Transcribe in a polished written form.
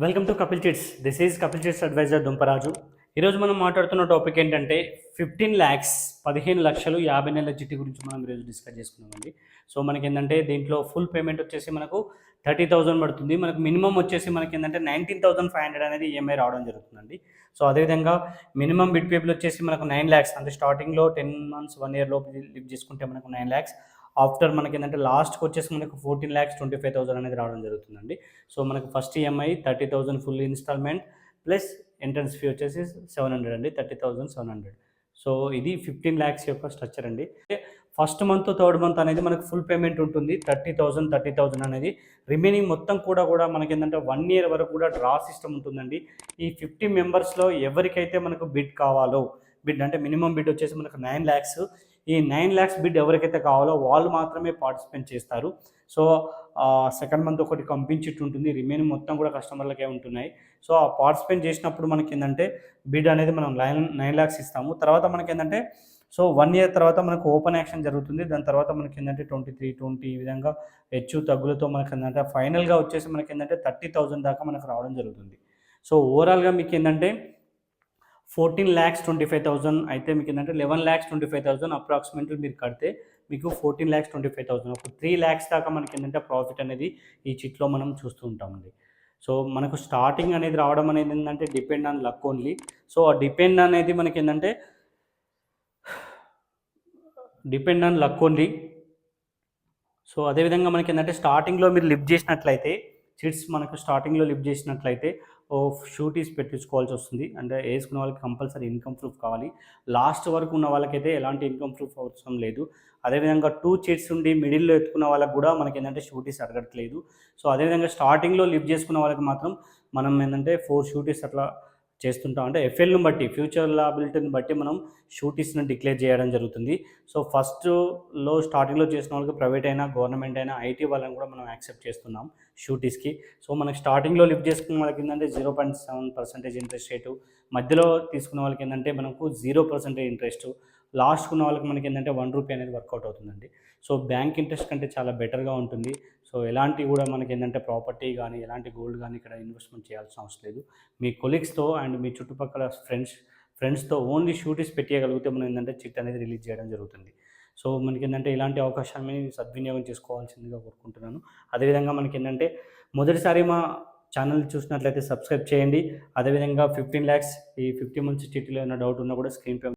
Welcome to Kapil chits. This is Kapil chits advisor Dumparaju. ఈరోజు మనం మాట్లాడుతున్న టాపిక్ ఏంటంటే 15 lakhs 15 లక్షలు 50 నెలల చిట్టి గురించి మనం ఈరోజు డిస్కస్ చేసుకున్నామండి. సో మనకి ఏంటంటే దీంట్లో ఫుల్ పేమెంట్ వచ్చేసి మనకు 30,000 పడుతుంది. మనకు మినిమం వచ్చేసి మనకి ఏంటంటే 19,500 అనేది ఈఎంఐ రావడం జరుగుతుందండి. సో అదేవిధంగా మినిమం బిడ్ పేబుల్ వచ్చేసి మనకు 9 lakhs, అంటే స్టార్టింగ్లో 10 months 1 year లోపు లిఫ్ట్ చేసుకుంటే మనకు 9 lakhs. ఆఫ్టర్ మనకి ఏంటంటే లాస్ట్కి వచ్చేసి మనకు 14,25,000 అనేది రావడం జరుగుతుందండి. సో మనకు first EMI 30,000 full installment plus entrance fee వచ్చేసి 700 అండి, 30,700. సో ఇది 15 lakhs యొక్క స్ట్రక్చర్ అండి. ఫస్ట్ మంత్ థర్డ్ మంత్ అనేది మనకు ఫుల్ పేమెంట్ ఉంటుంది 30,000 అనేది. రిమైనింగ్ మొత్తం కూడా మనకి ఏంటంటే 1 year వరకు కూడా డ్రా సిస్టమ్ ఉంటుందండి. ఈ 50 మెంబర్స్లో ఎవరికైతే మనకు బిడ్ కావాలో, బిడ్ అంటే మినిమం బిడ్ వచ్చేసి మనకు 9 lakhs. ఈ 9 lakhs బిడ్ ఎవరికైతే కావాలో వాళ్ళు మాత్రమే పార్టిసిపేట్ చేస్తారు. సో సెకండ్ మంత్ ఒకటి కంపించిట్ ఉంటుంది, రిమైనింగ్ మొత్తం కూడా కస్టమర్లకే ఉంటున్నాయి. సో ఆ పార్టిసిపేట్ చేసినప్పుడు మనకి ఏంటంటే బిడ్ అనేది మనం 9 lakhs ఇస్తాము. తర్వాత మనకి ఏంటంటే సో 1 year తర్వాత మనకు ఓపెన్ యాక్షన్ జరుగుతుంది. దాని తర్వాత మనకి ఏంటంటే 23, 20 ఈ విధంగా హెచ్చు తగ్గులతో మనకి ఏంటంటే ఫైనల్గా వచ్చేసి మనకి ఏంటంటే 30,000 దాకా మనకు రావడం జరుగుతుంది. సో ఓవరాల్గా మీకు ఏంటంటే 14,25,000 అయితే మీకు ఏంటంటే 11,25,000 అప్రాక్సిమేట్లీ మీరు కడితే మీకు 14,25,000, ఒక 3 lakhs దాకా మనకి ఏంటంటే ప్రాఫిట్ అనేది ఈ చిట్లో మనం చూస్తూ ఉంటామండి. సో మనకు స్టార్టింగ్ అనేది రావడం అనేది ఏంటంటే depend on luck only. So ఆ డిపెండ్ అనేది మనకి ఏంటంటే depend on luck only. So అదేవిధంగా మనకి ఏంటంటే స్టార్టింగ్లో మీరు లిఫ్ట్ చేసినట్లయితే చిట్స్ మనకు స్టార్టింగ్లో లిఫ్ట్ చేసినట్లయితే షూటీస్ పెట్టించుకోవాల్సి వస్తుంది. అంటే వేసుకున్న వాళ్ళకి కంపల్సరీ ఇన్కమ్ ప్రూఫ్ కావాలి. లాస్ట్ వరకు ఉన్న వాళ్ళకైతే ఎలాంటి ఇన్కమ్ ప్రూఫ్ అవసరం లేదు. అదేవిధంగా 2 చిట్స్ ఉండి మిడిల్లో ఎత్తుకున్న వాళ్ళకి కూడా మనకి ఏంటంటే షూటీస్ అడగట్లేదు. సో అదేవిధంగా స్టార్టింగ్లో లిఫ్ట్ చేసుకున్న వాళ్ళకి మాత్రం మనం ఏంటంటే 4 షూటీస్ అట్లా చేస్తుంటాం. అంటే ఎఫ్ఎల్ని బట్టి, ఫ్యూచర్ లాబిలిటీని బట్టి మనం షూటీస్ని డిక్లేర్ చేయడం జరుగుతుంది. సో ఫస్ట్లో స్టార్టింగ్లో చేసిన వాళ్ళకి ప్రైవేట్ అయినా గవర్నమెంట్ అయినా ఐటీ వాళ్ళని కూడా మనం యాక్సెప్ట్ చేస్తున్నాం షూటీస్కి. సో మనకి స్టార్టింగ్లో లిఫ్ట్ చేసుకున్న వాళ్ళకి ఏంటంటే 0.7% ఇంట్రెస్ట్ రేటు, మధ్యలో తీసుకున్న వాళ్ళకి ఏంటంటే మనకు 0% ఇంట్రెస్ట్, లాస్ట్కి ఉన్న వాళ్ళకి మనకి ఏంటంటే 1 రూపీ అనేది వర్కౌట్ అవుతుందండి. సో బ్యాంక్ ఇంట్రెస్ట్ కంటే చాలా బెటర్గా ఉంటుంది. సో ఎలాంటి కూడా మనకి ఏంటంటే ప్రాపర్టీ కానీ ఎలాంటి గోల్డ్ కానీ ఇక్కడ ఇన్వెస్ట్మెంట్ చేయాల్సిన అవసరం లేదు. మీ కొలీగ్స్తో అండ్ మీ చుట్టుపక్కల ఫ్రెండ్స్తో ఓన్లీ షూటీస్ పెట్టేయగలిగితే మనం ఏంటంటే చిట్ అనేది రిలీజ్ చేయడం జరుగుతుంది. సో మనకి ఏంటంటే ఇలాంటి అవకాశాన్ని సద్వినియోగం చేసుకోవాల్సిందిగా కోరుకుంటున్నాను. అదేవిధంగా మనకి ఏంటంటే మొదటిసారి మా ఛానల్ చూసినట్లయితే సబ్స్క్రైబ్ చేయండి. అదేవిధంగా 15 lakhs ఈ 50 months చిట్టిలో ఏమైనా డౌట్ ఉన్నా కూడా స్క్రీన్ పై